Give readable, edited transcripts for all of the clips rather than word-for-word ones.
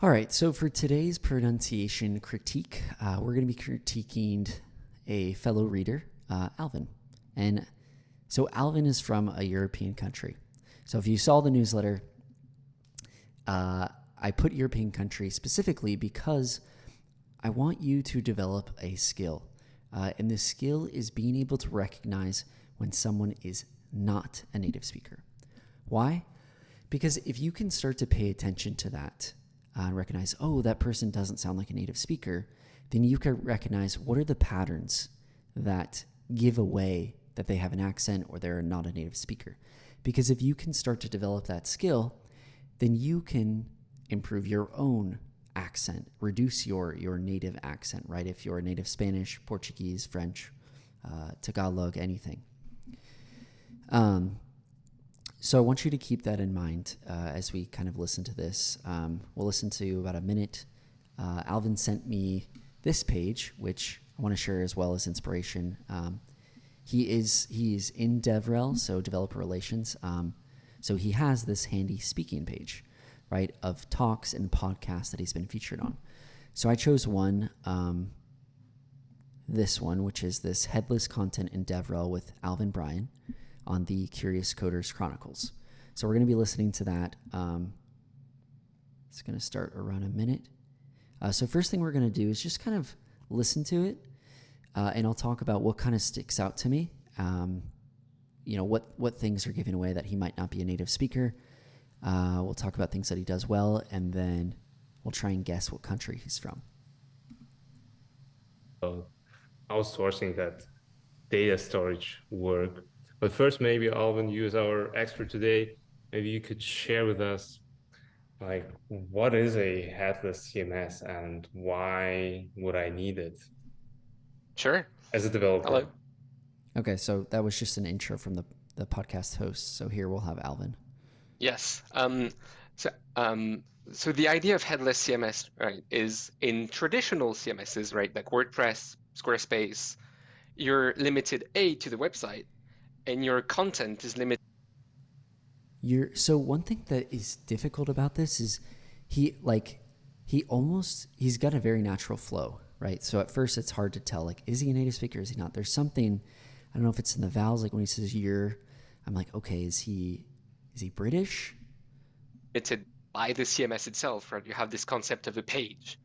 All right, so for today's pronunciation critique, we're going to be critiquing a fellow reader, Alvin. And so Alvin is from a European country. So if you saw the newsletter, I put European country specifically because I want you to develop a skill. And this skill is being able to recognize when someone is not a native speaker. Why? Because if you can start to pay attention to that, recognize, oh, that person doesn't sound like a native speaker, then you can recognize what are the patterns that give away that they have an accent or they're not a native speaker. Because if you can start to develop that skill, then you can improve your own accent, reduce your native accent, right? If you're a native Spanish, Portuguese, French, Tagalog, anything. So I want you to keep that in mind as we kind of listen to this. We'll listen to about a minute. Alvin sent me this page, which I want to share as well as inspiration. He is in DevRel, so developer relations. So he has this handy speaking page, right, of talks and podcasts that he's been featured on. So I chose one, this one, which is this Headless Content in DevRel with Alvin Bryan on the Curious Coders Chronicles. So we're going to be listening to that. It's going to start around a minute. So first thing we're going to do is just kind of listen to it, and I'll talk about what kind of sticks out to me. What things are given away that he might not be a native speaker. We'll talk about things that he does well, and then we'll try and guess what country he's from. Outsourcing that data storage work. But first, maybe Alvin, you as our expert today, maybe you could share with us, like, what is a headless CMS and why would I need it? Sure. As a developer. Hello. Okay, so that was just an intro from the podcast host. So here we'll have Alvin. Yes. So the idea of headless CMS, right, is in traditional CMSs, right, like WordPress, Squarespace, you're limited to the website, and your content is limited. So one thing that is difficult about this is he's got a very natural flow, right? So at first it's hard to tell, like, is he a native speaker? Is he not? There's something, I don't know if it's in the vowels, like when he says you're, I'm like, okay, is he British? Limited by the CMS itself, right? You have this concept of a page.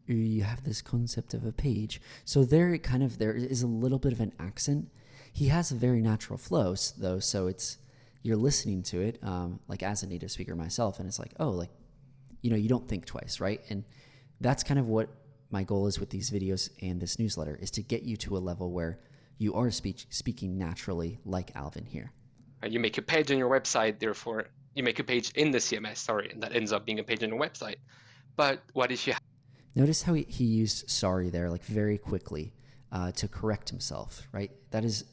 You have this concept of a page. So there is a little bit of an accent. He has a very natural flow, though, so you're listening to it, like as a native speaker myself, and it's like, oh, like, you don't think twice, right? And that's kind of what my goal is with these videos and this newsletter, is to get you to a level where you are speaking naturally like Alvin here. You make a page on your website, therefore you make a page in the CMS, and that ends up being a page on your website. But what if you... Notice how he used sorry there, like very quickly, to correct himself, right? That is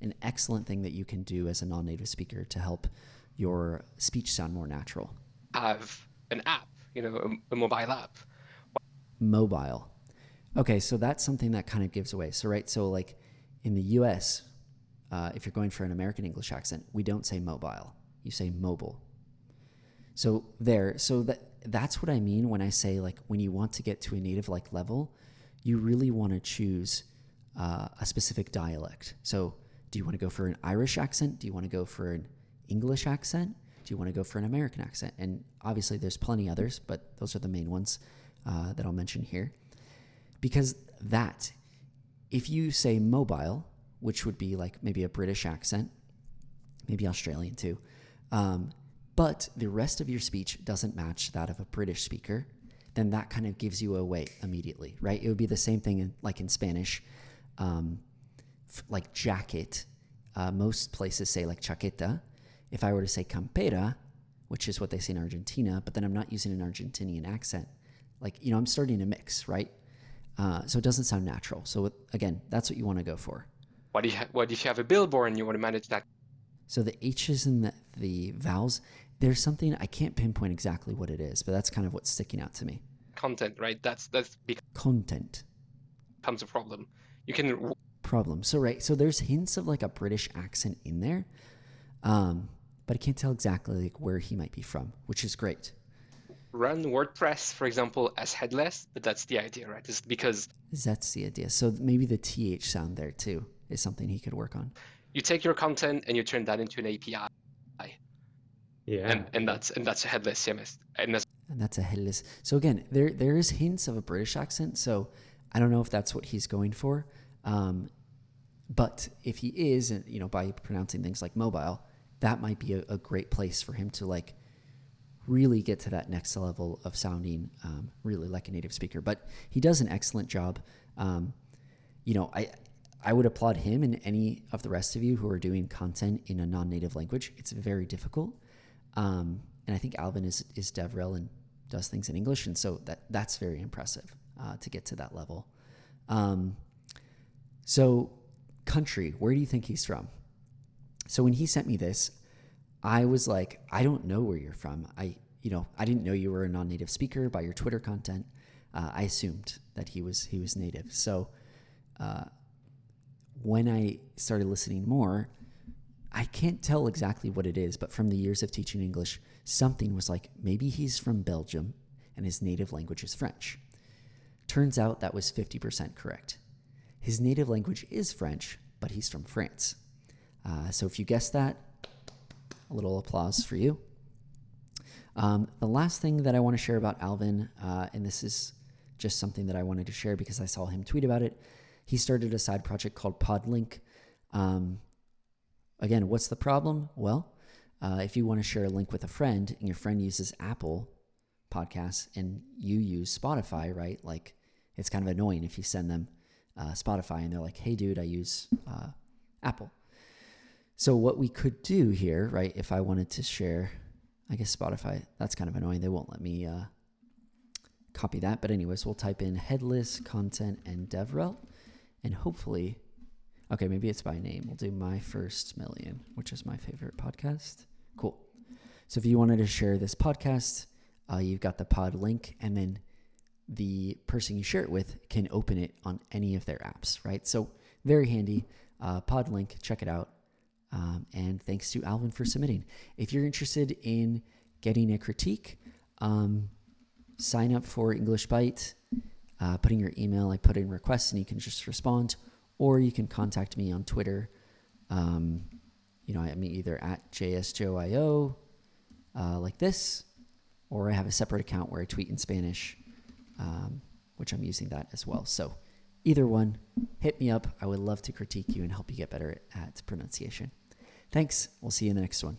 an excellent thing that you can do as a non-native speaker to help your speech sound more natural. Have an app, a mobile app. Mobile. Okay, so that's something that kind of gives away. So, right, so like in the US, if you're going for an American English accent, we don't say mobile. You say mobile. So that's what I mean when I say, like, when you want to get to a native like level, you really want to choose a specific dialect. So do you want to go for an Irish accent? Do you want to go for an English accent? Do you want to go for an American accent? And obviously there's plenty others, but those are the main ones that I'll mention here. Because if you say mobile, which would be like maybe a British accent, maybe Australian too, but the rest of your speech doesn't match that of a British speaker, then that kind of gives you away immediately, right? It would be the same thing like in Spanish, like jacket. Most places say like chaqueta. If I were to say campera, which is what they say in Argentina, but then I'm not using an Argentinian accent, like, I'm starting to mix, right? So it doesn't sound natural. So again, that's what you want to go for. What if you have a billboard and you want to manage that? So the H's and the vowels, there's something, I can't pinpoint exactly what it is, but that's kind of what's sticking out to me. Content, right? That's Content becomes a problem. You can... Problem. So, right, so there's hints of like a British accent in there, but I can't tell exactly like where he might be from, which is great. run WordPress, for example, as headless, but that's the idea, right? It's because That's the idea. So maybe the TH sound there too is something he could work on. you take your content and you turn that into an API, Yeah. and that's a headless CMS. And that's a headless. So again, there is hints of a British accent. So I don't know if that's what he's going for. But if he is, and by pronouncing things like mobile, that might be a great place for him to like really get to that next level of sounding really like a native speaker. But he does an excellent job. I would applaud him and any of the rest of you who are doing content in a non-native language. It's very difficult. And I think Alvin is DevRel and does things in English. And so that's very impressive to get to that level. So country, where do you think he's from? So when he sent me this, I was like, I don't know where you're from. I didn't know you were a non-native speaker by your Twitter content. I assumed that he was native. So when I started listening more, I can't tell exactly what it is, but from the years of teaching English, something was like, maybe he's from Belgium and his native language is French. Turns out that was 50% correct. His native language is French, but he's from France. So if you guessed that, a little applause for you. The last thing that I want to share about Alvin, and this is just something that I wanted to share because I saw him tweet about it. He started a side project called Podlink. Again, what's the problem? Well, if you want to share a link with a friend and your friend uses Apple Podcasts and you use Spotify, right? Like it's kind of annoying if you send them Spotify and they're like, hey dude, I use Apple. So what we could do here, right? If I wanted to share, I guess Spotify, that's kind of annoying. They won't let me copy that. But anyways, we'll type in Headless Content and DevRel and hopefully, okay, maybe it's by name. We'll do My First Million, which is my favorite podcast. Cool. So if you wanted to share this podcast, you've got the pod link, and then the person you share it with can open it on any of their apps, right? So very handy. Pod link, check it out. And thanks to Alvin for submitting. If you're interested in getting a critique, sign up for English Byte, put in your email. I put in requests and you can just respond, or you can contact me on Twitter. I'm either at JSJoIO, like this, or I have a separate account where I tweet in Spanish, which I'm using that as well. So either one, hit me up. I would love to critique you and help you get better at pronunciation. Thanks. We'll see you in the next one.